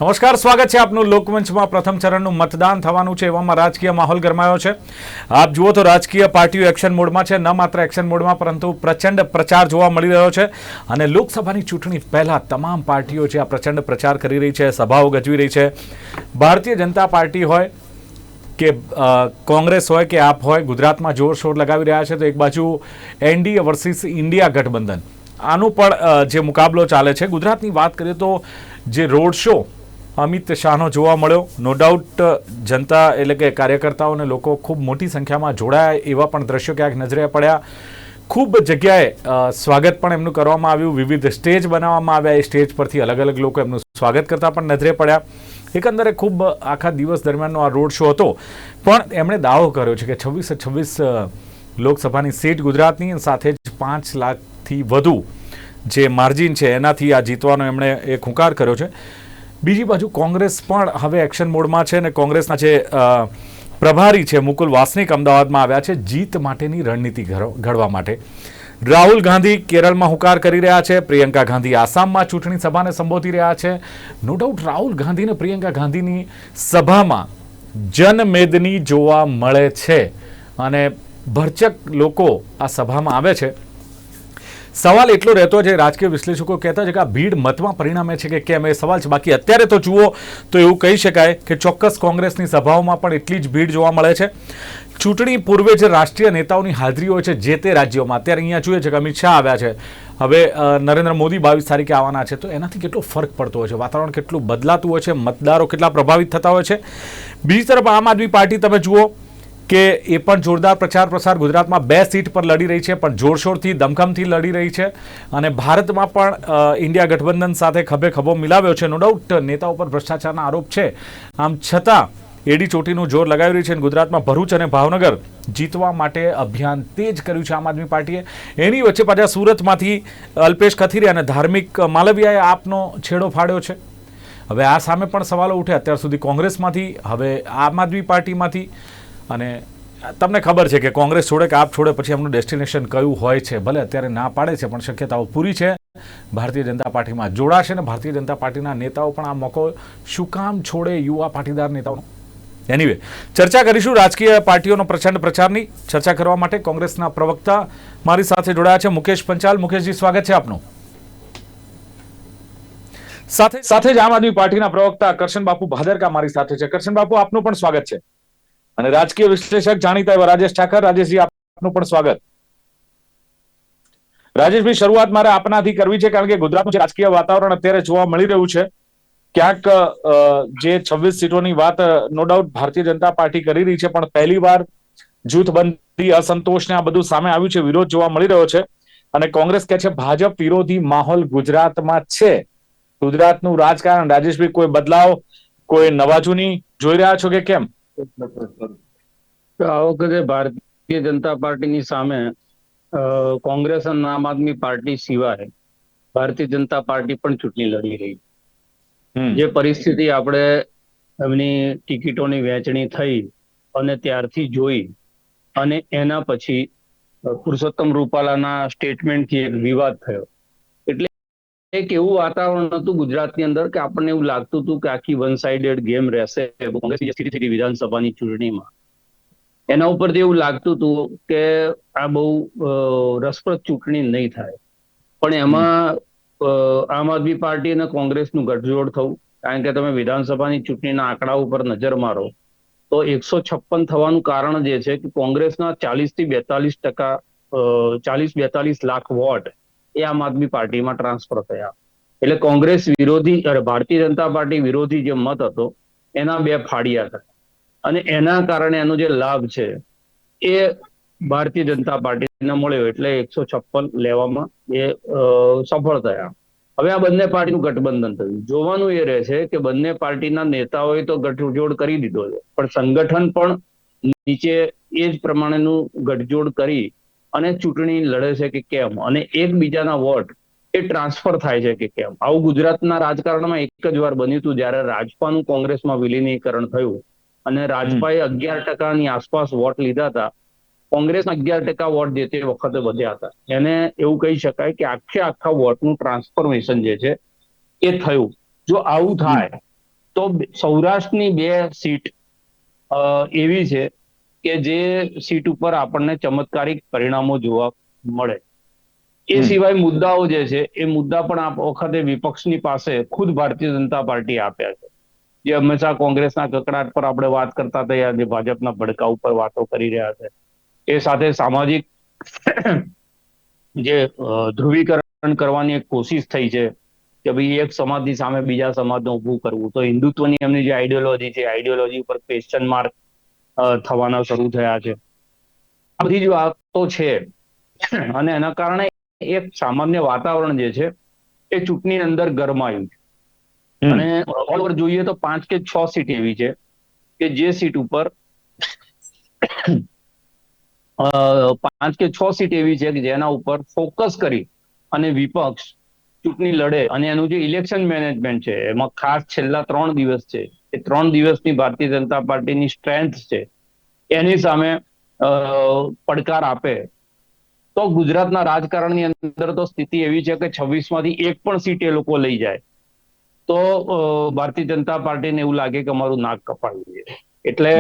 નમસ્કાર, સ્વાગત છે આપનું લોકમંચમાં. પ્રથમ ચરણનું મતદાન થવાનું છે, એવામાં રાજકીય માહોલ ગરમાયો છે. આપ જુઓ તો રાજકીય પાર્ટીઓ એક્શન મોડમાં છે. ન માત્ર એક્શન મોડમાં પરંતુ પ્રચંડ પ્રચાર જોવા મળી રહ્યો છે. અને લોકસભાની ચૂંટણી પહેલા તમામ પાર્ટીઓ છે આ પ્રચંડ પ્રચાર કરી રહી છે, સભાઓ ગજવી રહી છે. ભારતીય જનતા પાર્ટી હોય કે કોંગ્રેસ હોય કે આપ હોય, ગુજરાતમાં જોરશોર લગાવી રહ્યા છે. તો એક બાજુ એનડીએ વર્સિસ ઇન્ડિયા ગઠબંધન, આનો પણ જે મુકાબલો ચાલે છે. ગુજરાતની વાત કરીએ તો જે રોડ શો અમિત શાહનો જોવા મળ્યો, નો ડાઉટ જનતા એટલે કે કાર્યકર્તાઓ અને લોકો ખૂબ મોટી સંખ્યામાં જોડાયા એવા પણ દ્રશ્યો ક્યાંક નજરે પડ્યા. ખૂબ જગ્યાએ સ્વાગત પણ એમનું કરવામાં આવ્યું, વિવિધ સ્ટેજ બનાવવામાં આવ્યા, એ સ્ટેજ પરથી અલગ અલગ લોકો એમનું સ્વાગત કરતા પણ નજરે પડ્યા. એકંદરે ખૂબ આખા દિવસ દરમિયાનનો આ રોડ શો હતો. પણ એમણે દાવો કર્યો છે કે 26 લોકસભાની સીટ ગુજરાતની, સાથે જ 5 લાખથી વધુ જે માર્જિન છે એનાથી આ જીતવાનો એમણે એક હુંકાર કર્યો છે. બીજી બાજુ કોંગ્રેસ પણ હવે એક્શન મોડમાં છે અને કોંગ્રેસના જે પ્રભારી છે મુકુલ વાસનિક અમદાવાદમાં આવ્યા છે જીત માટેની રણનીતિ ઘડવા માટે. રાહુલ ગાંધી કેરળમાં હુંકાર કરી રહ્યા છે, પ્રિયંકા ગાંધી આસામમાં ચૂંટણી સભાને સંબોધી રહ્યા છે. નો ડાઉટ રાહુલ ગાંધી અને પ્રિયંકા ગાંધીની સભામાં જનમેદની જોવા મળે છે અને ભરચક લોકો આ સભામાં આવે છે. સવાલ એટલો રહેતો છે, રાજકીય વિશ્લેષકો કહેતા છે કે આ ભીડ મતમાં પરિણામે છે કે કેમ, એ સવાલ છે. બાકી અત્યારે તો જુઓ તો એવું કહી શકાય કે ચોક્કસ કોંગ્રેસની સભાઓમાં પણ એટલી જ ભીડ જોવા મળે છે. ચૂંટણી પૂર્વે જે રાષ્ટ્રીય નેતાઓની હાજરી હોય છે જે તે રાજ્યોમાં, અત્યારે અહીંયા જોઈએ છે કે અમિત શાહ આવ્યા છે, હવે નરેન્દ્ર મોદી 22 તારીખે આવવાના છે, તો એનાથી કેટલો ફરક પડતો હોય છે, વાતાવરણ કેટલું બદલાતું હોય છે, મતદારો કેટલા પ્રભાવિત થતા હોય છે. બીજી તરફ આમ આદમી પાર્ટી તમે જુઓ કે એ પણ જોરદાર પ્રચાર પ્રસાર ગુજરાતમાં 2 સીટ પર લડી રહી છે, પણ જોરશોરથી દમખમથી લડી રહી છે. અને ભારતમાં પણ ઇન્ડિયા ગઠબંધન સાથે ખભે ખભો મિલાવ્યો છે. નો ડાઉટ નેતાઓ પર ભ્રષ્ટાચારના આરોપ છે, આમ છતાં એડી ચોટીનું જોર લગાવી રહી છે. અને ગુજરાતમાં ભરૂચ અને ભાવનગર જીતવા માટે અભિયાન તેજ કર્યું છે આમ આદમી પાર્ટીએ. એની વચ્ચે પાછા સુરતમાંથી અલ્પેશ કથિરિયા અને ધાર્મિક માલવિયાએ આપનો છેડો ફાડ્યો છે. હવે આ સામે પણ સવાલો ઉઠે, અત્યાર સુધી કોંગ્રેસમાંથી, હવે આમ આદમી પાર્ટીમાંથી. અને તમને ખબર છે કે કોંગ્રેસ છોડે કે આપ છોડે પછી એમનું ડેસ્ટિનેશન કયું હોય છે. ભલે અત્યારે ના પાડે છે પણ શક્યતાઓ પૂરી છે ભારતીય જનતા પાર્ટીમાં જોડાશે. ને ભારતીય જનતા પાર્ટીના નેતાઓ પણ આ મોકો શું કામ છોડે, યુવા પાટીદાર નેતાઓનો. એનીવે ચર્ચા કરીશું રાજકીય પાર્ટીઓનો પ્રચંડ પ્રચારની. ચર્ચા કરવા માટે કોંગ્રેસના પ્રવક્તા મારી સાથે જોડાયા છે, મુકેશ પંચાલ. મુકેશજી, સ્વાગત છે આપનું. સાથે જ આમ આદમી પાર્ટીના પ્રવક્તા કરશન બાપુ ભાદરકા મારી સાથે છે. કરશન બાપુ, આપનું પણ સ્વાગત છે. અને રાજકીય વિશ્લેષક જાણીતા એવા રાજેશ ઠાકર. રાજેશજી, આપનું પણ સ્વાગત. રાજેશભાઈ, શરૂઆત મારે આપનાથી કરવી છે કારણ કે ગુજરાતનું જે રાજકીય વાતાવરણ અત્યારે જોવા મળી રહ્યું છે, ક્યાંક જે 26 સીટોની વાત no doubt Bharatiya Janata party કરી રહી છે, પણ પહેલી વાર જૂથબંધી, અસંતોષ ને આ બધું સામે આવ્યું છે, વિરોધ જોવા મળી રહ્યો છે. અને કોંગ્રેસ કહે છે ભાજપ વિરોધી માહોલ ગુજરાતમાં છે. ગુજરાતનું રાજકારણ, રાજેશભાઈ, કોઈ બદલાવ, કોઈ નવાજૂની જોઈ રહ્યા છો કે કેમ? આ વખતે ભારતીય જનતા પાર્ટીની સામે કોંગ્રેસ અને આમ આદમી પાર્ટી સિવાય ભારતીય જનતા પાર્ટી પણ ચૂંટણી લડી રહી. જે પરિસ્થિતિ આપણે એમની ટિકિટોની વહેંચણી થઈ અને ત્યારથી જોઈ, અને એના પછી પુરુષોત્તમ રૂપાલાના સ્ટેટમેન્ટથી એક વિવાદ થયો, એટલે એક એવું વાતાવરણ હતું ગુજરાતની અંદર કે આપણને એવું લાગતું હતું કે આખી વન સાઇડેડ ગેમ રહેશે કોંગ્રેસની સ્થિતિ થઈ વિધાનસભાની ચૂંટણીમાં. એના ઉપરથી એવું લાગતું હતું કે આ બહુ રસપ્રદ ચૂંટણી નહીં થાય. પણ એમાં આમ આદમી પાર્ટી અને કોંગ્રેસનું ગઠજોડ થયું, કારણ કે તમે વિધાનસભાની ચૂંટણીના આંકડા ઉપર નજર મારો તો 156 થવાનું કારણ જે છે કે કોંગ્રેસના 40-42 લાખ વોટ એ આમ આદમી પાર્ટીમાં ટ્રાન્સફર થયા. એટલે કોંગ્રેસ વિરોધી, ભારતીય જનતા પાર્ટી વિરોધી જે મત હતો એના 2 ફાડિયા હતા. અને એના કારણે એનો જે લાભ છે એ ભારતીય જનતા પાર્ટીને મળ્યો, એટલે 156 લેવામાં એ સફળ થયા. હવે આ બંને પાર્ટીનું ગઠબંધન થયું. જોવાનું એ રહે છે કે બંને પાર્ટીના નેતાઓએ તો ગઠજોડ કરી દીધો છે, પણ સંગઠન પણ નીચે એ જ પ્રમાણેનું ગઠજોડ કરી અને ચૂંટણી લડે છે કે કેમ, અને એકબીજાના વોટ એ ટ્રાન્સફર થાય છે કે કેમ. આવું ગુજરાતના રાજકારણમાં એક જ વાર બન્યું હતું, જ્યારે રાજપાનું કોંગ્રેસમાં વિલીનીકરણ થયું અને રાજપાએ 11% આસપાસ વોટ લીધા હતા. કોંગ્રેસના 11% વોટ જે તે વખતે વધ્યા હતા. એને એવું કહી શકાય કે આખા વોટનું ટ્રાન્સફોર્મેશન જે છે એ થયું. જો આવું થાય તો સૌરાષ્ટ્રની 2 સીટ એવી છે કે જે સીટ ઉપર આપણને ચમત્કારિક પરિણામો જોવા મળે. એ સિવાય મુદ્દાઓ જે છે એ મુદ્દા પણ આ વખતે વિપક્ષની પાસે ખુદ ભારતીય જનતા પાર્ટી આપ્યા છે. જે હંમેશા કોંગ્રેસના કકડાટ પર આપણે વાત કરતા હતા, આજે ભાજપના ભડકા ઉપર વાતો કરી રહ્યા છે. એ સાથે સામાજિક જે ધ્રુવીકરણ કરવાની એક કોશિશ થઈ છે કે ભાઈ એક સમાજની સામે બીજા સમાજને ઊભું કરવું, તો હિન્દુત્વની એમની જે આઈડિયોલોજી છે, આઈડિયોલોજી ઉપર ક્વેશ્ચન માર્ક થવાના શરૂ થયા છે. આ બધી જ વાતો છે અને એના કારણે એક સામાન્ય વાતાવરણ જે છે એ ચૂંટણી અંદર ગરમાયું છે. અને ઓલ ઓવર જોઈએ તો 5 કે 6 સીટ એવી છે કે જે સીટ ઉપર 5 કે 6 સીટ એવી છે કે જેના ઉપર ફોકસ કરી અને વિપક્ષ ચૂંટણી લડે. અને એનું જે ઇલેક્શન મેનેજમેન્ટ છે એમાં ખાસ છેલ્લા 3 દિવસ છે, એ 3 દિવસની ભારતીય જનતા પાર્ટીની સ્ટ્રેન્થ છે એની સામે પડકાર આપે તો ગુજરાતના રાજકારણની અંદર તો સ્થિતિ એવી છે કે 26 માંથી એક પણ સીટ એ લોકો લઈ જાય તો ભારતીય જનતા પાર્ટીને એવું લાગે કે અમારું નાક કપાયું છે. એટલે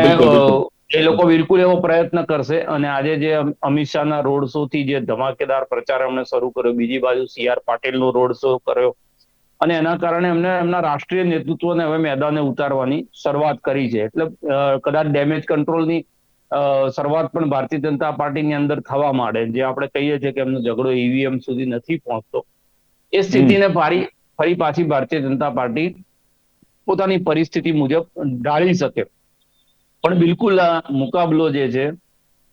એ લોકો બિલકુલ એવો પ્રયત્ન કરશે. અને આજે જે અમિત શાહના રોડ શો થી જે ધમાકેદાર પ્રચાર એમણે શરૂ કર્યો, બીજી બાજુ CR પાટીલનો રોડ શો કર્યો, અને એના કારણે એમને એમના રાષ્ટ્રીય નેતૃત્વને હવે મેદાને ઉતારવાની શરૂઆત કરી છે. એટલે કદાચ ડેમેજ કંટ્રોલની શરૂઆત પણ ભારતીય જનતા પાર્ટીની અંદર થવા માંડે. જે આપણે કહીએ છીએ કે એમનો ઝઘડો EVM સુધી નથી પહોંચતો, એ સ્થિતિને ફરી પાછી ભારતીય જનતા પાર્ટી પોતાની પરિસ્થિતિ મુજબ ઢાળી શકે. પણ બિલકુલ આ મુકાબલો જે છે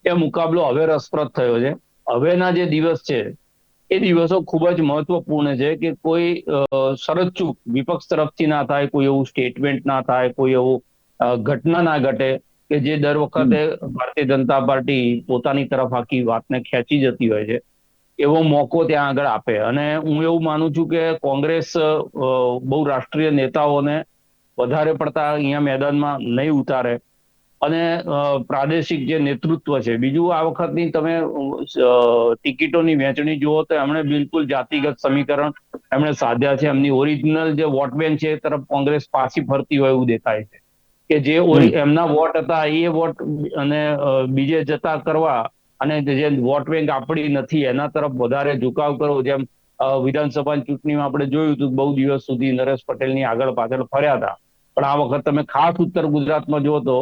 એ મુકાબલો હવે રસપ્રદ થયો છે. હવેના જે દિવસ છે એ દિવસો ખૂબ જ મહત્વપૂર્ણ છે કે કોઈ શરતચૂક વિપક્ષ તરફથી ના થાય, કોઈ એવું સ્ટેટમેન્ટ ના થાય, કોઈ એવું ઘટના ના ઘટે કે જે દર વખતે ભારતીય જનતા પાર્ટી પોતાની તરફ આખી વાતને ખેંચી જતી હોય છે, એવો મોકો ત્યાં આગળ આપે. અને હું એવું માનું છું કે કોંગ્રેસ બહુ રાષ્ટ્રીય નેતાઓને વધારે પડતા અહીંયા મેદાનમાં નહીં ઉતારે અને પ્રાદેશિક જે નેતૃત્વ છે. બીજું, આ વખતની તમે ટિકિટોની વહેંચણી જુઓ તો એમણે બિલકુલ જાતિગત સમીકરણ એમણે સાધ્યા છે. એમની ઓરિજિનલ જે વોટ બેંક છે એ તરફ કોંગ્રેસ પાછી ફરતી હોય એવું દેખાય છે કે જે એમના વોટ હતા એ વોટ અને બીજે જતા કરવા અને જે વોટ બેંક આપણી નથી એના તરફ વધારે ઝુકાવ કરવો. જેમ વિધાનસભાની ચૂંટણીમાં આપણે જોયું હતું, બહુ દિવસ સુધી નરેશ પટેલની આગળ પાછળ ફર્યા હતા. પણ આ વખત તમે ખાસ ઉત્તર ગુજરાતમાં જુઓ તો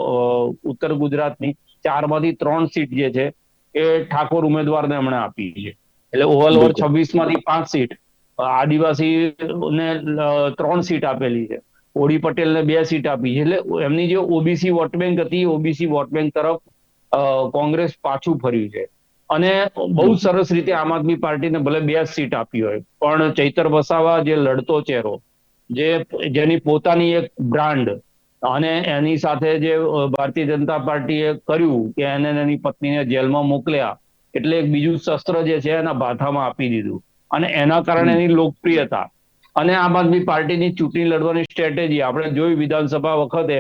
ઉત્તર ગુજરાતની 4 માંથી 3 સીટ જે છે એ ઠાકોર ઉમેદવારને એમણે આપી છે. એટલે ઓવર 26 માંથી 5 સીટ આદિવાસીને 3 સીટ આપેલી છે, ઓડી પટેલને 2 સીટ આપી છે. એટલે એમની જે ઓબીસી વોટ બેંક હતી, ઓબીસી વોટ બેંક તરફ કોંગ્રેસ પાછું ફર્યું છે. અને બહુ સરસ રીતે આમ આદમી પાર્ટીને ભલે 2 સીટ આપી હોય, પણ ચૈતર વસાવા જે લડતો ચહેરો, જેની પોતાની એક બ્રાન્ડ, અને એની સાથે જે ભારતીય જનતા પાર્ટીએ કર્યું કે એને એની પત્નીને જેલમાં મોકલ્યા, એટલે એક બીજું શસ્ત્ર જે છે એના ભાથામાં આપી દીધું. અને એના કારણે એની લોકપ્રિયતા અને આમ આદમી પાર્ટીની ચૂંટણી લડવાની સ્ટ્રેટેજી આપણે જોઈ વિધાનસભા વખતે,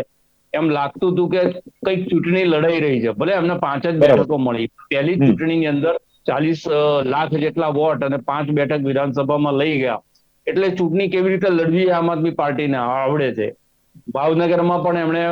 એમ લાગતું હતું કે કઈક ચૂંટણી લડાઈ રહી છે. ભલે એમને 5 જ બેઠકો મળી, પહેલી ચૂંટણીની અંદર 40 લાખ જેટલા વોટ અને 5 બેઠક વિધાનસભામાં લઈ ગયા. એટલે ચૂંટણી કેવી રીતે લડવી આમ આદમી પાર્ટીને આવડે છે. ભાવનગરમાં પણ એમણે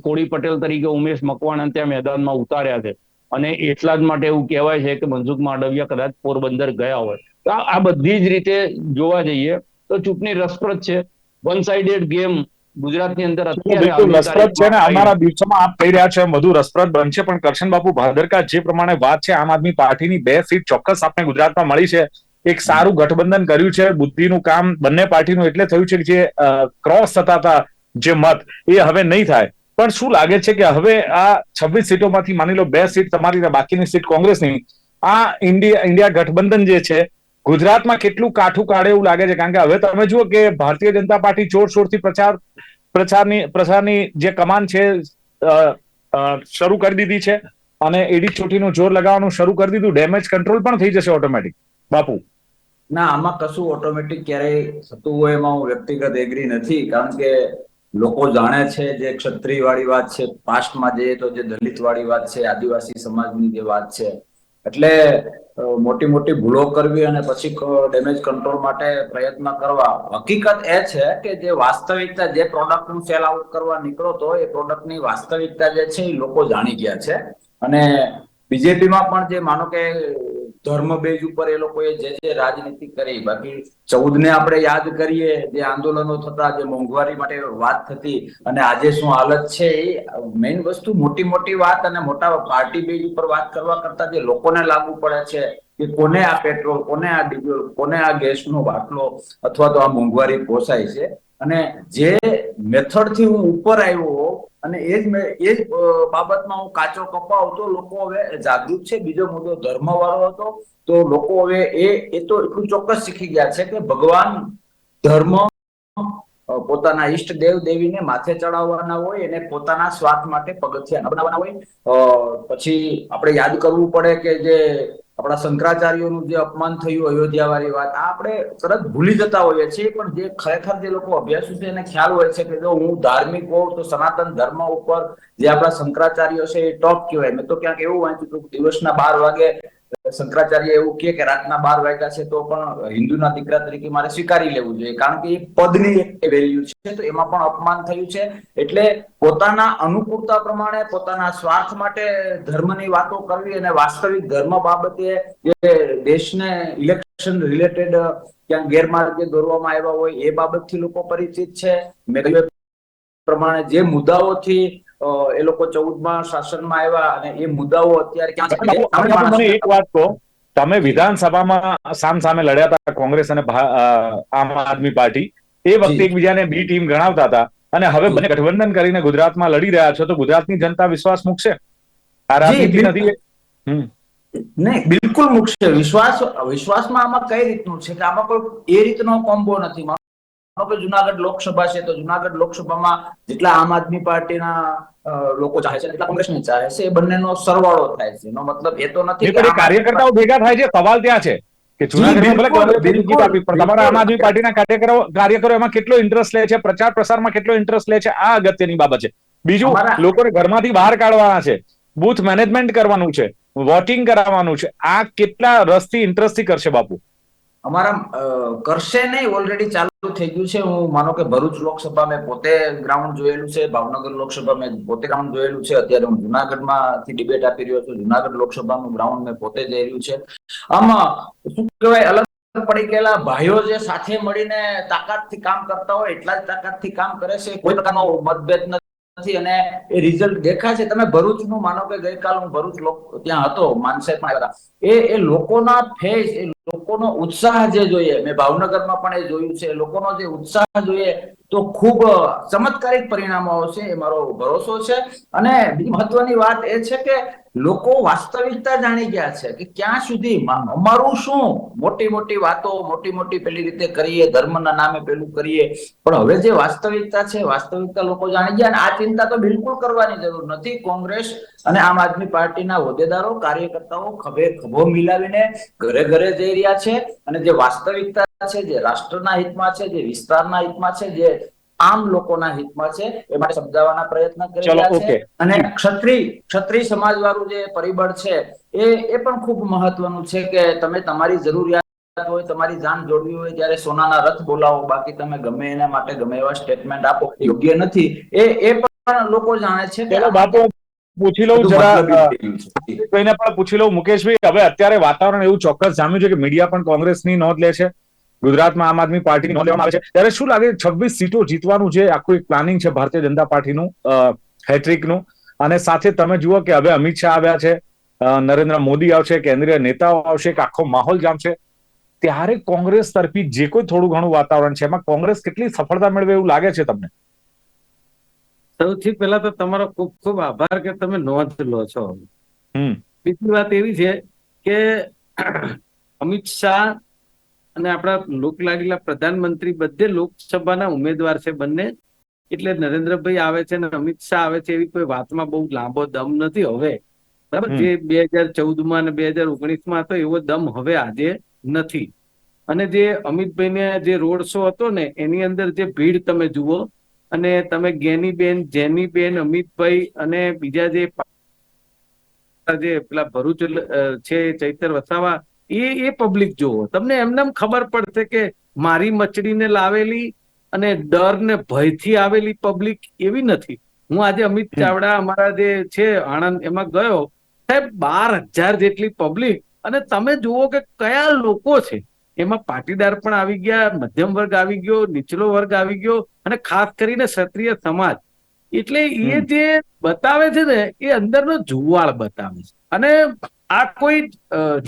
કોળી પટેલ તરીકે ઉમેશ મકવાણા ત્યાં મેદાનમાં ઉતાર્યા છે. અને એટલા જ માટે એવું કહેવાય છે કે મનસુખ માંડવિયા કદાચ પોરબંદર ગયા હોય. તો આ બધી જ રીતે જોવા જઈએ તો ચૂંટણી રસપ્રદ છે. વન સાઇડેડ ગેમ ગુજરાતની અંદર બિલકુલ રસપ્રદ છે ને આવનારા દિવસોમાં આપ કહી રહ્યા છો વધુ રસપ્રદ બનશે. પણ કરશન બાપુ ભાદરકા, જે પ્રમાણે વાત છે, આમ આદમી પાર્ટીની 2 સીટ ચોક્કસ આપણે ગુજરાતમાં મળી છે. એક સારું ગઠબંધન કર્યું છે, બુદ્ધિનું કામ બંને પાર્ટીનું એટલે થયું છે કે જે ક્રોસ થતા હતા જે મત, એ હવે નહીં થાય. પણ શું લાગે છે કે હવે આ 26 સીટોમાંથી માની લો 2 સીટ તમારી, બાકીની સીટ કોંગ્રેસની, આ ઇન્ડિયા ગઠબંધન જે છે ગુજરાતમાં કેટલું કાઠું કાઢે એવું લાગે છે? કારણ કે હવે તમે જુઓ કે ભારતીય જનતા પાર્ટી જોરશોરથી પ્રચારની જે કમાન છે શરૂ કરી દીધી છે અને એડી ચોટીનું જોર લગાવવાનું શરૂ કરી દીધું. ડેમેજ કંટ્રોલ પણ થઈ જશે ઓટોમેટિક. બાપુ ના, આમાં કશું ઓટોમેટિક ક્યારેય થતું હોય એમાં હું વ્યક્તિગત એગ્રી નથી. કારણ કે લોકો જાણે છે જે ક્ષત્રિય વાળી વાત છે, પાસ્ટમાં જઈએ તો જે દલિત વાળી વાત છે, આદિવાસી સમાજની જે વાત છે, એટલે મોટી મોટી ભૂલો કરવી અને પછી ડેમેજ કંટ્રોલ માટે પ્રયત્ન કરવા. હકીકત એ છે કે જે વાસ્તવિકતા, જે પ્રોડક્ટનું સેલ આઉટ કરવા નીકળો તો એ પ્રોડક્ટની વાસ્તવિકતા જે છે એ લોકો જાણી ગયા છે. અને બીજેપીમાં પણ જે માનો કે ધર્મ બેઝ ઉપર એ લોકોએ જે રાજનીતિ કરી, બાકી 14 આપણે યાદ કરીએ, જે આંદોલનો થતા, જે મોંઘવારી માટે વાત થતી અને આજે શું હાલત છે, એ મેઇન વસ્તુ મોટી મોટી વાત અને મોટા પાર્ટી બેઝ ઉપર વાત કરવા કરતા જે લોકોને લાગુ પડે છે કે કોને આ પેટ્રોલ, કોને આ ડીઝલ, કોને આ ગેસનો બાટલો અથવા તો આ મોંઘવારી પોસાય છે. અને જે મેથડ થી હું ઉપર આવ્યો અને એ જ બાબતમાં હું કાચો કપાવ તો લોકો હવે જાગૃત છે. બીજો મુદ્દો ધર્મ વાળો હતો તો લોકો હવે એ તો એટલું ચોક્કસ શીખી ગયા છે કે ભગવાન, ધર્મ પોતાના ઈષ્ટ દેવ દેવીને માથે ચડાવવાના હોય, એને પોતાના સ્વાર્થ માટે પગથિયા બનાવવાના હોય. પછી આપણે યાદ કરવું પડે કે જે આપણા શંકરાચાર્યોનું જે અપમાન થયું અયોધ્યા વાળી વાત, આ આપણે તરત ભૂલી જતા હોઈએ છીએ. પણ જે ખરેખર જે લોકો અભ્યાસુ છે એને ખ્યાલ હોય છે કે જો હું ધાર્મિક હોઉં તો સનાતન ધર્મ ઉપર જે આપણા શંકરાચાર્યો છે એ ટોપ કહેવાય. મેં તો ક્યાંક એવું વાંચ્યું હતું, દિવસના 12 વાગે શંકરાચાર્ય એવું કે રાતના 12 વાગ્યા છે તો પણ હિન્દુના દીકરા તરીકે મારે સ્વીકારી લેવું જોઈએ, કારણ કે એ પદની એક વેલ્યુ છે. તો એમાં પણ અપમાન થયું છે. એટલે પોતાના અનુકૂળતા પ્રમાણે, પોતાના સ્વાર્થ માટે ધર્મની વાતો કરવી અને વાસ્તવિક ધર્મ બાબતે જે દેશને ઇલેક્શન રિલેટેડ ક્યાંક ગેરમાર્ગે દોરવામાં આવ્યા હોય એ બાબતથી લોકો પરિચિત છે. મેં કહ્યું પ્રમાણે જે મુદ્દાઓથી એ લોકો 14માં શાસનમાં આવ્યા અને એ મુદ્દાઓ અત્યારે ક્યાં મને એક વાત કહો, તમે વિધાનસભામાં સામસામે લડ્યા હતા કોંગ્રેસ અને આમ આદમી પાર્ટી, એ વખતે એકબીજાને બી ટીમ ગણાવતા હતા અને હવે બંને ગઠબંધન કરીને ગુજરાતમાં લડી રહ્યા છો તો ગુજરાતની જનતા વિશ્વાસ મૂકશે? આ રાજનીતિ નથી? નહીં, બિલકુલ મૂકશે. વિશ્વાસમાં આમાં કઈ રીતનું છે કે આમાં કોઈ એ રીતનો કોમ્બો નથી. જુનાગઢ લોકસભા છે તો જુનાગઢ લોકસભામાં જેટલા આમ આદમી પાર્ટીના લોકો ચાહે છે એટલા કોંગ્રેસને ચાહે છે, એ બંનેનો સરવાળો થાય છે. એનો મતલબ એ તો નથી કે કાર્યકર્તાઓ ભેગા થાય છે. સવાલ ત્યાં છે કે જુનાગઢમાં ભલે કોંગ્રેસે જીત આપી, પણ તમારા આમ આદમી પાર્ટીના કાર્યકરો એમાં કેટલો ઇન્ટરેસ્ટ લે છે, પ્રચાર પ્રસારમાં કેટલો ઇન્ટરેસ્ટ લે છે, આ અગત્યની બાબત છે. બીજું, લોકોને ઘરમાંથી બહાર કાઢવાના છે, બૂથ મેનેજમેન્ટ કરવાનું છે, વોટિંગ કરાવવાનું છે, આ કેટલા રસથી, ઇન્ટરેસ્ટથી કરશે બાપુ? અમારા કરશે નહીં, ઓલરેડી ચાલુ થઈ ગયું છે. હું માનો કે ભરૂચ લોકસભા મેં પોતે ગ્રાઉન્ડ જોયેલું છે, ભાવનગર લોકસભા મેં પોતે ગ્રાઉન્ડ જોયેલું છે. અત્યારે હું જુનાગઢમાંથી ડિબેટ આપી રહ્યો છું. જુનાગઢ લોકસભાનું ગ્રાઉન્ડ મેં પોતે જઈ રહ્યું છે. આમાં શું કહેવાય, અલગ પડી ગયેલા ભાઈઓ જે સાથે મળીને તાકાતથી કામ કરતા હોય એટલા જ તાકાતથી કામ કરે છે. કોઈ પ્રકારનો મતભેદ નથી અને એ રિઝલ્ટ દેખાય છે. તમે ભરૂચનું માનો કે ગઈકાલ હું ભરૂચ ત્યાં હતો, માનસાઈ પણ આવ્યા હતા. એ લોકોના ફેસ, એ લોકોનો ઉત્સાહ જે જોઈએ, મેં ભાવનગરમાં પણ એ જોયું છે. લોકોનો જે ઉત્સાહ જોઈએ તો ખૂબ ચમત્કારિક પરિણામો આવશે, એ મારો ભરોસો છે. અને બીજી મહત્વની વાત એ છે કે લોકો વાસ્તવિકતા જાણી ગયા છે કે ક્યાં સુધી અમારું શું, મોટી મોટી વાતો, મોટી મોટી પેલી રીતે કરીએ, ધર્મના નામે પેલું કરીએ, પણ હવે જે વાસ્તવિકતા છે, વાસ્તવિકતા લોકો જાણી ગયા. અને આ ચિંતા તો બિલકુલ કરવાની જરૂર નથી. કોંગ્રેસ અને આમ આદમી પાર્ટીના હોદ્દેદારો, કાર્યકર્તાઓ ખભે ખભો મિલાવીને ઘરે ઘરે જઈ રહ્યા છે. અને જે વાસ્તવિકતા છે, જે રાષ્ટ્રના હિતમાં છે, જે વિસ્તારના હિતમાં છે, જે આમ લોકોના હિતમાં છે, એ માટે સમજાવવાના પ્રયત્ન કરી રહ્યા છે. અને ક્ષત્રિય સમાજ વાળું જે પરિબળ છે એ પણ ખૂબ મહત્વનું છે કે તમે તમારી જરૂરિયાત હોય, તમારી જાન જોડવી હોય ત્યારે સોનાના રથ બોલાવો, બાકી તમે ગમે એના માટે ગમે એવા સ્ટેટમેન્ટ આપો, યોગ્ય નથી. એ પણ લોકો જાણે છે. ચલો બાપુ, પૂછી લઉં જરા, કોઈને પણ પૂછી લઉં. મુકેશભાઈ, હવે અત્યારે વાતાવરણ એવું ચોક્કસ જામ્યું છે કે મીડિયા પણ કોંગ્રેસની નોંધ લે છે, ગુજરાતમાં આમ આદમી પાર્ટીની નોંધ લેવામાં આવે છે. ત્યારે શું લાગે, 26 સીટો જીતવાનું જે આખું એક પ્લાનિંગ છે ભારતીય જનતા પાર્ટીનું, હેટ્રિકનું, અને સાથે તમે જુઓ કે હવે અમિત શાહ આવ્યા છે, નરેન્દ્ર મોદી આવશે, કેન્દ્રીય નેતાઓ આવશે, એક આખો માહોલ જામશે, ત્યારે કોંગ્રેસ તરફી જે કોઈ થોડું ઘણું વાતાવરણ છે, એમાં કોંગ્રેસ કેટલી સફળતા મેળવે એવું લાગે છે તમને? સૌથી પહેલા તો તમારો ખૂબ ખૂબ આભાર કે તમે નોંધ લો છો. બીજી વાત એવી છે કે અમિત શાહ અને આપણા લોકલાડીલા પ્રધાનમંત્રી બધે લોકસભાના ઉમેદવાર છે બંને. એટલે નરેન્દ્રભાઈ આવે છે અને અમિત શાહ આવે છે એવી કોઈ વાતમાં બહુ લાંબો દમ નથી હવે, બરાબર? જે 2014માં અને 2019માં હતો એવો દમ હવે આજે નથી. અને જે અમિતભાઈને જે રોડ શો હતો ને એની અંદર જે ભીડ તમે જુઓ, અને તમે જેનીબેન, અમિતભાઈ અને બીજા જે જે પેલા ભરૂચ છે ચૈતર વસાવા એ પબ્લિક જુઓ, તમને એમને ખબર પડશે કે મારી મચડીને લાવેલી અને ડર ને ભયથી આવેલી પબ્લિક એવી નથી. હું આજે અમિત ચાવડા અમારા જે છે આણંદ એમાં ગયો, સાહેબ 12,000 જેટલી પબ્લિક, અને તમે જુઓ કે કયા લોકો છે એમાં. પાટીદાર પણ આવી ગયા, મધ્યમ વર્ગ આવી ગયો, નીચલો વર્ગ આવી ગયો, અને ખાસ કરીને ક્ષત્રિય સમાજ. એટલે એ જે બતાવે છે ને એ અંદરનો જુવાળ બતાવે છે. અને આ કોઈ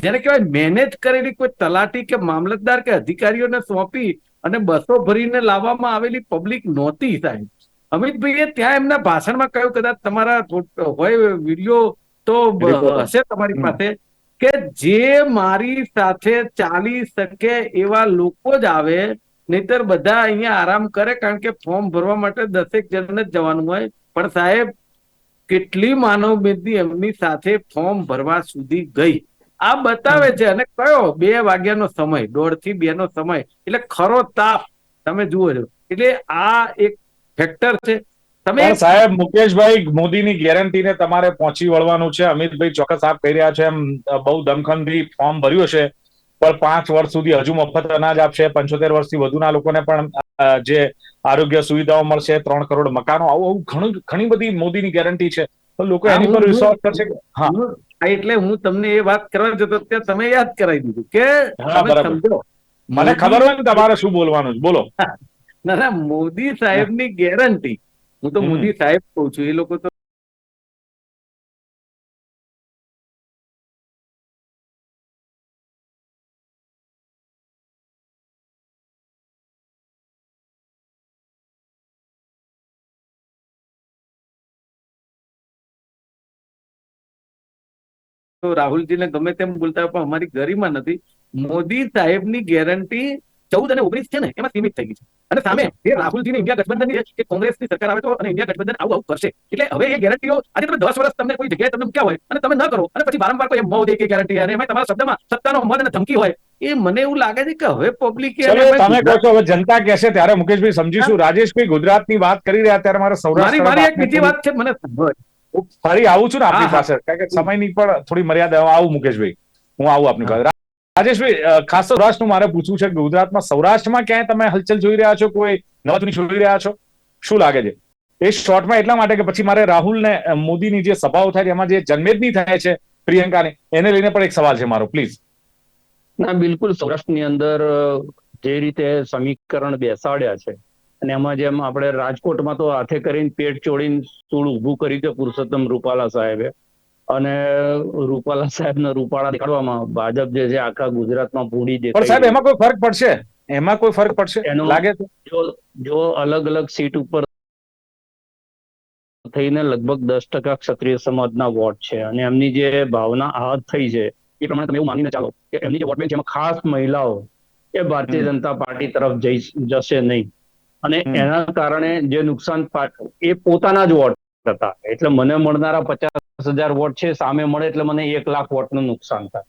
જેને કહેવાય મેનેજ કરેલી કોઈ તલાટી કે મામલતદાર કે અધિકારીઓને સોંપી અને બસો ભરીને લાવવામાં આવેલી પબ્લિક નહોતી સાહેબ. અમિતભાઈએ ત્યાં એમના ભાષણમાં કહ્યું, કદાચ તમારા હોય વિડીયો તો હશે તમારી પાસે, કે જે મારી સાથે ચાલી શકે એવા લોકો જ આવે, નહીતર બધા અહીંયા આરામ કરે, કારણ કે ફોર્મ ભરવા માટે 10 જણને જ જવાનું હોય. પણ સાહેબ કેટલી માનવ મેદની એમની સાથે ફોર્મ ભરવા સુધી ગઈ આ બતાવે છે. અને કયો 2 વાગ્યાનો સમય, 1:30 થી 2 નો સમય, એટલે ખરો તાપ તમે જુઓ છો. એટલે આ એક ફેક્ટર છે. તમે સાહેબ મુકેશભાઈ, મોદીની ગેરંટીને તમારે પહોંચી વળવાનું છે. અમિતભાઈ ચોક્કસ આપ કહી રહ્યા છે એમ બહુ દમખમથી ફોર્મ ભર્યું છે, પણ 5 વર્ષ સુધી હજુ મફત અનાજ આપશે, 75 વર્ષથી વધુના લોકોને પણ જે આરોગ્ય સુવિધાઓ મળશે, 3 કરોડ મકાનો, આવું ઘણી બધી મોદીની ગેરંટી છે. તો લોકો એની પર વિશ્વાસ કરશે. હા, એટલે હું તમને એ વાત કરવા જતો ત્યાં તમે યાદ કરાવી દીધું કે તમે સમજો. મને ખબર હોય ને તમારે શું બોલવાનું છે, બોલો. ના, મોદી સાહેબની ગેરંટી, હું તો મોદી સાહેબ કહું છું, એ લોકો તો રાહુલજીને ગમે તેમ બોલતા હોય, પણ અમારી ગરિમા નથી. મોદી સાહેબની ગેરંટી 14 અને 19 છે ને એમાં સીમિત થઈ ગઈ છે. અને સામે જે રાહુલજીની ઇન્ડિયા ગઠબંધન કે કોંગ્રેસની સરકાર આવે તો અને ઇન્ડિયા ગઠબંધન આવું કરશે. એટલે હવે એ ગેરંટીઓ આજે તમે 10 વર્ષ તમને કોઈ જગ્યાએ તમને મૂક્યા હોય અને તમે ન કરો, અને પછી વારંવાર કોઈ મોદી કે ગેરંટી, અને એમાં તમારા શબ્દમાં સત્તાનો મદ અને ધમકી હોય, એ મને એવું લાગે છે કે હવે પબ્લિક તમે કહો છો હવે જનતા કહેશે ત્યારે મુકેશભાઈ સમજીશું. રાજેશભાઈ ગુજરાતની વાત કરી રહ્યા ત્યારે મારે સૌરાષ્ટ્ર, મારી એક બીજી વાત છે, મને ફરી આવું છું ને આપની પાસે, કારણ કે સમયની પણ થોડી મર્યાદા. આવું મુકેશભાઈ, હું આવું આપની પાસે. રાજેશભાઈ, ખાસ સૌરાષ્ટ્રનું મારે પૂછવું છે કે ગુજરાતમાં સૌરાષ્ટ્રમાં ક્યાંય તમે હલચલ જોઈ રહ્યા છો, કોઈ નવા જૂની જોઈ રહ્યા છો, શું લાગે છે? એ શોર્ટમાં એટલા માટે કે પછી મારે રાહુલ ને મોદીની જે સભાઓ થાય એમાં જે જનમેદની થાય છે પ્રિયંકાની, એને લઈને પણ એક સવાલ છે મારો, પ્લીઝ. ના, બિલકુલ. સૌરાષ્ટ્રની અંદર જે રીતે સમીકરણ બેસાડ્યા છે, અને એમાં જેમ આપણે રાજકોટમાં તો હાથે કરીને પેટ ચોડીને સ્ટૂળ ઊભું કરી છે પુરુષોત્તમ રૂપાલા સાહેબે, અને રૂપાલા સાહેબને રૂપાળા દેખાડવામાં ભાજપ જે છે આખા ગુજરાતમાં પૂરી દેખાય. પણ સાહેબ એમાં કોઈ ફરક પડશે? એમાં કોઈ ફરક પડશે લાગે છે? જો અલગ અલગ સીટ ઉપર થઈને લગભગ 10% ક્ષત્રિય સમાજના વોટ છે, અને એમની જે ભાવના આહત થઈ છે એ પ્રમાણે તમે એવું માનીને ચાલો કે એમની જે વોટ બેંક છે એમાં ખાસ મહિલાઓ એ ભારતીય જનતા પાર્ટી તરફ જશે નહીં. અને એના કારણે જે નુકસાન એ પોતાના જ વોટ હતા. એટલે મને મળનારા 50,000 વોટ છે, સામે મળે એટલે મને 1 લાખ વોટનું નુકસાન થાય.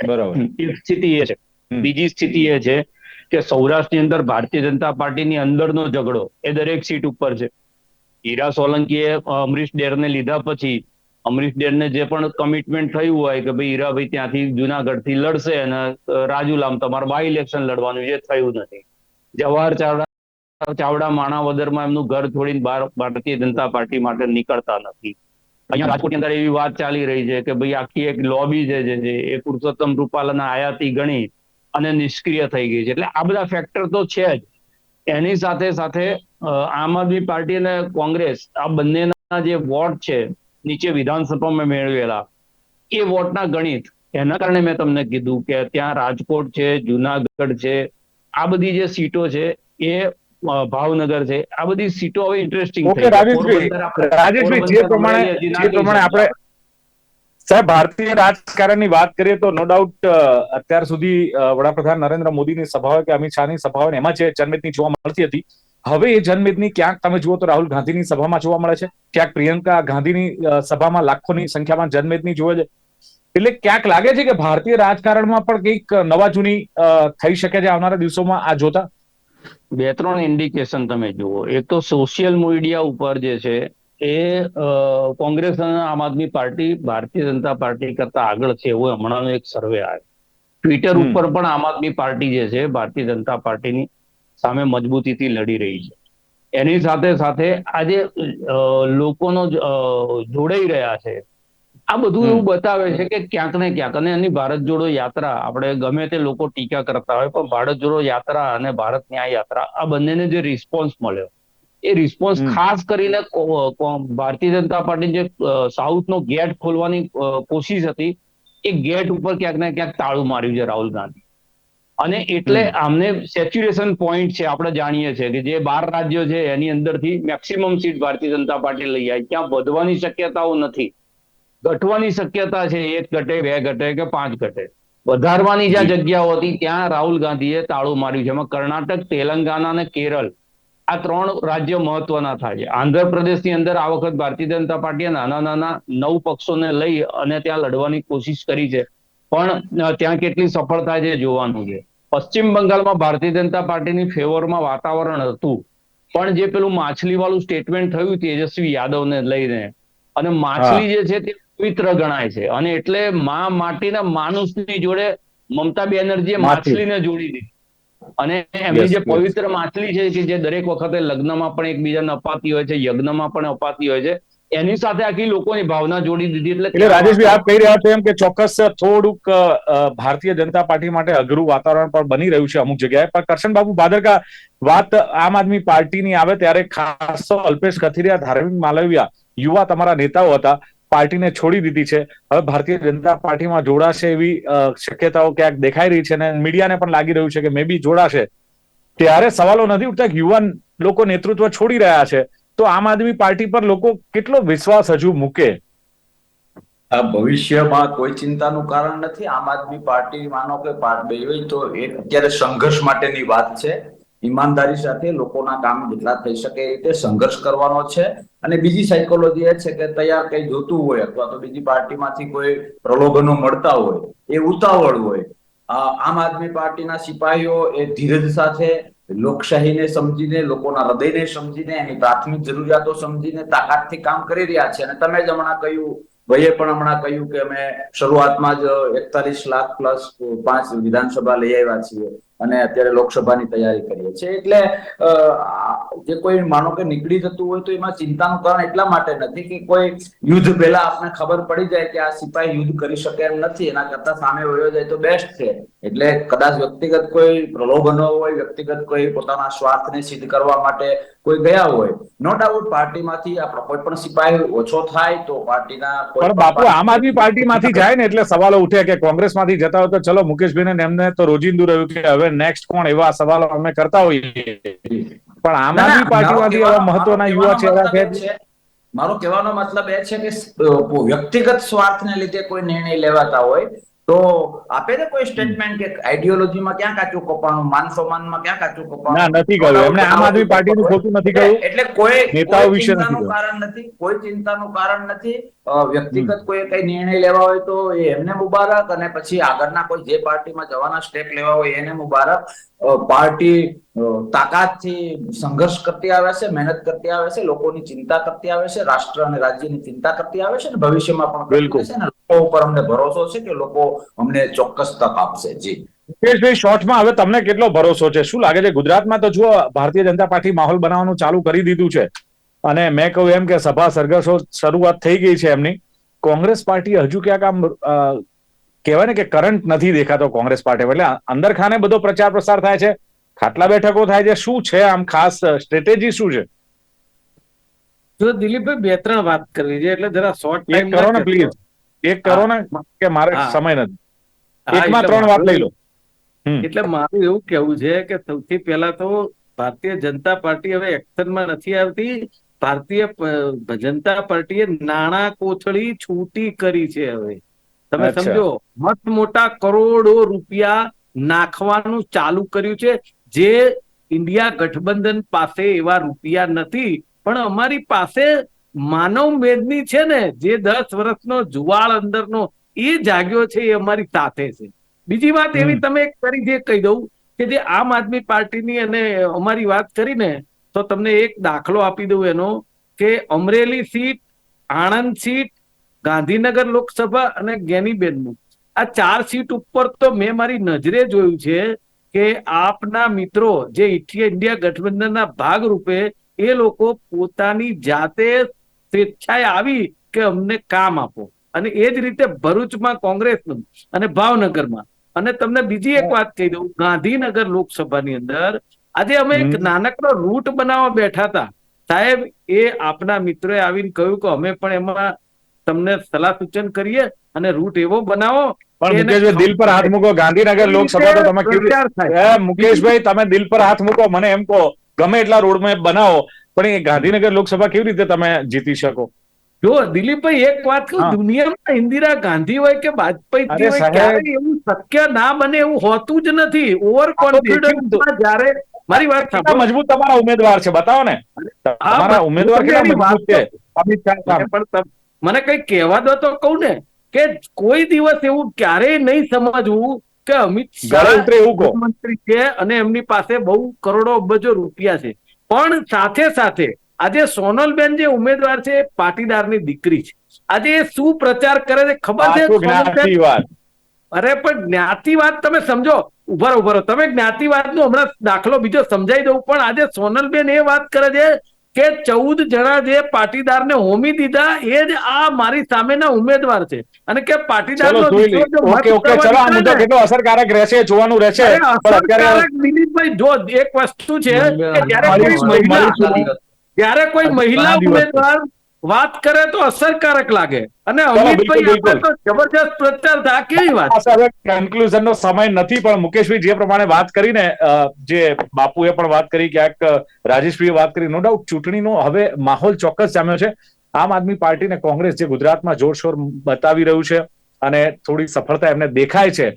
બરાબર. એક સ્થિતિ એ છે. બીજી સ્થિતિ એ છે કે સૌરાષ્ટ્રની અંદર ભારતીય જનતા પાર્ટીની અંદરનો ઝઘડો એ દરેક સીટ ઉપર છે. હીરા સોલંકીએ અમરીશ ડેરને લીધા પછી અમરીશ ડેરને જે પણ કમિટમેન્ટ થયું હોય કે ભાઈ હીરાભાઈ ત્યાંથી જુનાગઢથી લડશે અને રાજુલામાં તમારે બાય ઇલેક્શન લડવાનું, જે થયું નથી. જવાહર ચાવડા માણાવદરમાં એમનું ઘર છોડીને ભારતીય જનતા પાર્ટી માટે નીકળતા નથી. અહીંયા રાજકોટની અંદર એવી વાત ચાલી રહી છે કે ભાઈ આખી એક લોબી છે એ પુરુષોત્તમ રૂપાલાના આયાતી ગણી અને નિષ્ક્રિય થઈ ગઈ છે. એટલે આ બધા ફેક્ટર તો છે જ. એની સાથે સાથે આમ આદમી પાર્ટી અને કોંગ્રેસ આ બંનેના જે વોટ છે નીચે વિધાનસભામાં મેળવેલા, એ વોટના ગણિત, એના કારણે મેં તમને કીધું કે ત્યાં રાજકોટ છે, જુનાગઢ છે, આ બધી જે સીટો છે, એ ભાવનગર છે, આ બધી સીટો હવે ઇન્ટરેસ્ટિંગ થઈ. રાજેશભાઈ, જે પ્રમાણે આપણે સાહેબ ભારતીય રાજકારણની વાત કરીએ તો નો ડાઉટ અત્યાર સુધી વડાપ્રધાન નરેન્દ્ર મોદીની સભા હોય કે અમિત શાહની સભા હોય એમાં જે જનમેદની જોવા મળતી હતી, હવે એ જનમેદની ક્યાંક તમે જુઓ તો રાહુલ ગાંધીની સભામાં જોવા મળે છે, ક્યાંક પ્રિયંકા ગાંધીની સભામાં લાખોની સંખ્યામાં જનમેદની જોવે છે. એટલે ક્યાંક લાગે છે કે ભારતીય રાજકારણમાં પણ કંઈક નવા જૂની થઈ શકે છે આવનારા દિવસોમાં આ જોતા? 2-3 ઇન્ડિકેશન તમે જુઓ. એક તો સોશિયલ મીડિયા ઉપર જે છે કોંગ્રેસ અને આમ આદમી પાર્ટી ભારતીય જનતા પાર્ટી કરતા આગળ છે એવું હમણાંનો એક સર્વે આવ્યો. ટ્વિટર ઉપર પણ આમ આદમી પાર્ટી જે છે ભારતીય જનતા પાર્ટીની સામે મજબૂતીથી લડી રહી છે. એની સાથે સાથે આજે લોકોનો જોડાઈ રહ્યા છે. આ બધું એવું બતાવે છે કે ક્યાંક ને ક્યાંક, અને એની ભારત જોડો યાત્રા, આપણે ગમે તે લોકો ટીકા કરતા હોય પણ ભારત જોડો યાત્રા અને ભારત ન્યાય યાત્રા, આ બંનેને જે રિસ્પોન્સ મળ્યો, એ રિસ્પોન્સ ખાસ કરીને ભારતીય જનતા પાર્ટી જે સાઉથનો ગેટ ખોલવાની કોશિશ હતી, એ ગેટ ઉપર ક્યાંક ને ક્યાંક તાળું માર્યું છે રાહુલ ગાંધી. અને એટલે આમને સેચ્યુરેશન પોઈન્ટ છે, આપણે જાણીએ છીએ કે જે 12 રાજ્યો છે એની અંદરથી maximum seat Bharatiya Janata party લઈ આવી. ત્યાં વધવાની શક્યતાઓ નથી, ઘટવાની શક્યતા છે. 1 ઘટે, 2 ઘટે કે 5 ઘટે. વધારવાની જ્યાં જગ્યાઓ હતી ત્યાં રાહુલ ગાંધીએ તાળું માર્યું છે. એમાં કર્ણાટક, તેલંગાના અને કેરળ, આ 3 રાજ્યો મહત્વના થાય છે. આંધ્રપ્રદેશની અંદર આ વખત ભારતીય જનતા પાર્ટીએ નાના નાના 9 પક્ષોને લઈ અને ત્યાં લડવાની કોશિશ કરી છે, પણ ત્યાં કેટલી સફળ થાય છે જોવાનું છે. પશ્ચિમ બંગાળમાં ભારતીય જનતા પાર્ટીની ફેવરમાં વાતાવરણ હતું, પણ જે પેલું માછલી વાળું સ્ટેટમેન્ટ થયું તેજસ્વી યાદવને લઈને, અને માછલી જે છે તે પવિત્ર ગણાય છે, અને એટલે માટીના માનુષની જોડે મમતા બેનર્જીએ માછલીને જોડી દીધી. અને એમની જે પવિત્ર માછલી છે કે જે દરેક વખતે લગ્નમાં પણ એકબીજાને અપાતી હોય છે, યજ્ઞમાં પણ અપાતી હોય છે, એની સાથે આખી લોકોની ભાવના જોડી દીધી. એટલે રાજેશભાઈ, આપ કહી રહ્યા છો એમ કે ચોક્કસ થોડુંક ભારતીય જનતા પાર્ટી માટે અઘરું વાતાવરણ પણ બની રહ્યું છે અમુક જગ્યાએ. પણ કરશનબાબુ ભાદરકા, વાત આમ આદમી પાર્ટીની આવે ત્યારે ખાસ તો અલ્પેશ કથિરિયા, ધાર્મિક માલવિયા, યુવા તમારા નેતાઓ હતા, પાર્ટીને છોડી દીધી છે. હવે ભારતીય જનતા પાર્ટીમાં જોડાશે એવી શક્યતાઓ ક્યાંક દેખાઈ રહી છે, અને મીડિયાને પણ લાગી રહ્યું છે કે મે બી જોડાશે. ત્યારે સવાલો નથી ઉઠતા કે યુવાન લોકો નેતૃત્વ છોડી રહ્યા છે, તો આમ આદમી પાર્ટી પર લોકો કેટલો વિશ્વાસ હજુ મૂકે? ભવિષ્યમાં કોઈ ચિંતાનું કારણ નથી. આમ આદમી પાર્ટી માનો કે તો એક અત્યારે સંઘર્ષ માટેની વાત છે. ઈમાનદારી સાથે લોકોના કામ જેટલા થઈ શકે એ રીતે સંઘર્ષ કરવાનો છે. અને બીજી સાયકોલોજી એ છે કે તૈયાર કઈ જોતું હોય અથવા તો બીજી પાર્ટીમાંથી કોઈ પ્રલોભનો મળતા હોય, એ ઉતાવળ હોય. આમ આદમી પાર્ટીના સિપાહીઓ એ ધીરજ સાથે લોકશાહીને સમજીને, લોકોના હૃદયને સમજીને, એની પ્રાથમિક જરૂરિયાતો સમજીને તાકાતથી કામ કરી રહ્યા છે. અને તમે જ હમણાં કહ્યું, ભાઈએ પણ હમણાં કહ્યું કે અમે શરૂઆતમાં જ 41 લાખ પ્લસ 5 વિધાનસભા લઈ આવ્યા છીએ અને અત્યારે લોકસભાની તૈયારી કરીએ છીએ. એટલે જે કોઈ માનો કે નીકળી જતું હોય તો એમાં ચિંતાનું કારણ એટલા માટે નથી કે કોઈ યુદ્ધ પહેલા આપણે ખબર પડી જાય કે આ સિપાહી યુદ્ધ કરી શકે એમ નથી, એના કરતા સામે વયો જાય તો બેસ્ટ છે. એટલે કદાચ વ્યક્તિગત કોઈ પ્રલોભનો હોય, વ્યક્તિગત કોઈ પોતાના સ્વાર્થને સિદ્ધ કરવા માટે કોઈ ગયા હોય, નો ડાઉટ પાર્ટીમાંથી કોઈ પણ સિપાહી ઓછો થાય તો પાર્ટીના પણ બાપુ, આમ આદમી પાર્ટીમાંથી જાય ને એટલે સવાલો ઉઠે કે કોંગ્રેસમાંથી જતા હોય તો ચલો મુકેશભાઈને એમને તો રોજિંદુ રહ્યું કે હવે નેક્સ્ટ કોણ, એવા સવાલો અમે કરતા હોઈએ. પણ આમ આદમી પાર્ટીમાંથી એવા મહત્વના યુવા ચહેરા છે. મારો કહેવાનો મતલબ એ છે કે વ્યક્તિગત સ્વાર્થને લીધે કોઈ નિર્ણય લેવાતા હોય તો આપે ને કોઈ સ્ટેટમેન્ટ કે આઈડિયોલોજીમાં ક્યાં કાચું કપાણું, માન સન્માનમાં ક્યાં કાચું કપાણું. ના, નથી કહ્યું એમણે. આમ આદમી પાર્ટીનું ખોટું નથી કહ્યું, એટલે કોઈ નેતાઓ વિશે નથી ચિંતાનું કારણ નથી, કોઈ ચિંતાનું કારણ નથી. વ્યક્તિગત કોઈ કઈ નિર્ણય લેવા હોય તો એ એમને મુબારક, અને પછી આગળના કોઈ જે પાર્ટીમાં જવાના સ્ટેપ લેવા હોય એને મુબારક. પાર્ટી તાકાતથી સંઘર્ષ કરતી આવે છે, મહેનત કરતી આવે છે, લોકોની ચિંતા કરતી આવે છે, રાષ્ટ્ર અને રાજ્યની ચિંતા કરતી આવે છે, અને ભવિષ્યમાં પણ કરતી રહેશે. અને લોકો ઉપર અમને ભરોસો છે કે લોકો અમને ચોક્કસ તક આપશે. જી મુકેશભાઈ, શોર્ટમાં હવે તમને કેટલો ભરોસો છે? શું લાગે છે? ગુજરાતમાં તો જુઓ, ભારતીય જનતા પાર્ટી માહોલ બનાવવાનું ચાલુ કરી દીધું છે, અને મેં કહ્યું એમ કે સભા સરઘસો શરૂઆત થઈ ગઈ છે એમની. કોંગ્રેસ પાર્ટી હજુ ક્યાંક આમ કહેવાય ને કે કરંટ નથી દેખાતો કોંગ્રેસ પાર્ટી. એટલે અંદર ખાને બધો પ્રચાર પ્રસાર થાય છે, ખાટલા બેઠકો થાય છે. શું છે આમ ખાસ સ્ટ્રેટેજી શું છે? જો દિલીપભાઈ 2-3 વાત કરવી છે એટલે જરા શોર્ટ ટાઈમ કરો ને પ્લીઝ, એક કરો ને, કે મારે સમય નથી. એકમાં 3 વાત લઈ લો. એટલે મારું એવું કેવું છે કે સૌથી પહેલા તો ભારતીય જનતા પાર્ટી હવે એક્શનમાં નથી આવતી. ભારતીય જનતા પાર્ટીએ નાણાં કોથળી છૂટી કરી છે. હવે તમે સમજો, મોટા કરોડો રૂપિયા નાખવાનું ચાલુ કર્યું છે. જે ઇન્ડિયા ગઠબંધન પાસે એવા રૂપિયા નથી, પણ અમારી પાસે માનવ મેદની છે ને, જે 10 વર્ષનો જુવાળ અંદરનો એ જાગ્યો છે, એ અમારી સાથે છે. બીજી વાત એવી તમે કરી જે કહી દઉં કે જે આમ આદમી પાર્ટીની અને અમારી વાત કરીને તો તમને એક દાખલો આપી દઉં એનો કે અમરેલી સીટ, આણંદ સીટ, ગાંધીનગર લોકસભા અને ગેનીબેનનું આ 4 સીટ ઉપર તો મેં મારી નજરે જોયું છે કે આપના મિત્રો જે ઇન્ડિયા ગઠબંધનના ભાગરૂપે એ લોકો પોતાની જાતે સ્વેચ્છાએ આવી કે અમને કામ આપો, અને એ જ રીતે ભરૂચમાં કોંગ્રેસનું અને ભાવનગરમાં. અને તમને બીજી એક વાત કહી દઉં, ગાંધીનગર લોકસભાની અંદર આજે અમે એક નાનકડો રૂટ બનાવવા બેઠા હતા. સાહેબ, એ આપના મિત્રોએ આવીને કહ્યું કે અમે પણ એમાં તમને સલાહ સૂચન કરીએ અને રૂટ એવો બનાવો. પણ મુકેશભાઈ દિલ પર હાથ મૂકો, ગાંધીનગર લોકસભા તો તમે કેવી મુકેશભાઈ તમે દિલ પર હાથ મૂકો, મને એમ કહો ગમે એટલા રોડ મેપ બનાવો પણ એ ગાંધીનગર લોકસભા કેવી રીતે તમે જીતી શકો? જો દિલીપભાઈ એક વાત કહું, દુનિયામાં ઇન્દિરા ગાંધી હોય કે વાજપેયી હોય, ક્યારેય એવું શક્ય ના બને એવું હોતું જ નથી. ઓવર કોન્ફિડન્સમાં જ્યારે મારી વાત સાંભળો, મજબૂત તમારા ઉમેદવાર છે, બતાવો ને તમારા ઉમેદવાર કેટલા મજબૂત છે. અમિત શાહ પણ મને કઈ કહેવા દો તો કહું ને કે કોઈ દિવસ એવું ક્યારેય નહીં સમજવું કે અમિત શાહ મંત્રી છે અને એમની પાસે બહુ કરોડો અબજો રૂપિયા છે, પણ સાથે સાથે આજે સોનલબેન જે ઉમેદવાર છે એ પાટીદારની દીકરી છે. આજે એ શું પ્રચાર કરે છે ખબર છે? અરે પણ જ્ઞાતિવાદ તમે સમજો, ઉભા તમે જ્ઞાતિવાદનો હમણાં દાખલો બીજો સમજાઈ દઉં. પણ આજે સોનલબેન એ વાત કરે છે કે 14 જણા જે પાટીદારને હોમી દીધા એ જ આ મારી સામેના ઉમેદવાર છે, અને કે પાટીદારનો કેટલો અસરકારક રહેશે જોવાનું રહેશે. દિલીપભાઈ જો એક વસ્તુ છે કે જ્યારે કોઈ મહિલા ઉમેદવાર વાત કરે તો અસરકારક લાગે, અને અમિતભાઈ તો જબરજસ્ત પ્રચાર થાય. કેવી વાત? કન્ક્લુઝનનો સમય નથી, પણ મુકેશભાઈ જે પ્રમાણે વાત કરીને, જે બાપુએ પણ વાત કરી, ક્યાંક રાજેશભાઈએ વાત કરી, નો ડાઉટ ચૂંટણીનો હવે માહોલ ચોક્કસ જામ્યો છે. આમ આદમી પાર્ટી અને કોંગ્રેસ જે ગુજરાતમાં જોરશોર બતાવી રહ્યું છે અને થોડી સફળતા એમને દેખાય છે.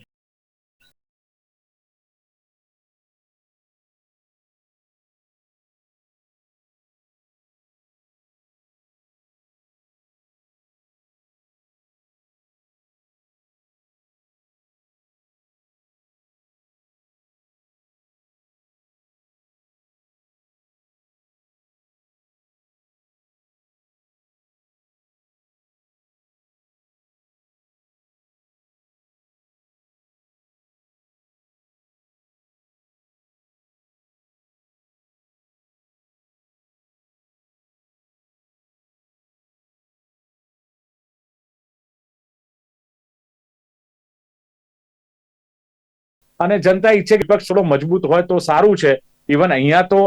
અને જનતા ઈચ્છે કે પક્ષ થોડો મજબૂત હોય તો સારું છે. ઇવન અહીંયા તો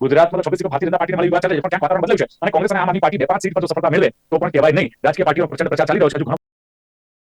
ગુજરાતમાં 26 સીટો ભારતીય જનતા પાર્ટીને મળી વાત ચાલે છે, પણ ક્યાંક વાતાવરણ બદલ્યું છે અને કોંગ્રેસ અને આમ આદમી પાર્ટી 2-5 સીટ પર જો સફળતા મેળવે તો પણ કહેવાય નહીં. રાજકીય પાર્ટીનો પ્રચંડ પ્રચાર ચાલી રહ્યો છે.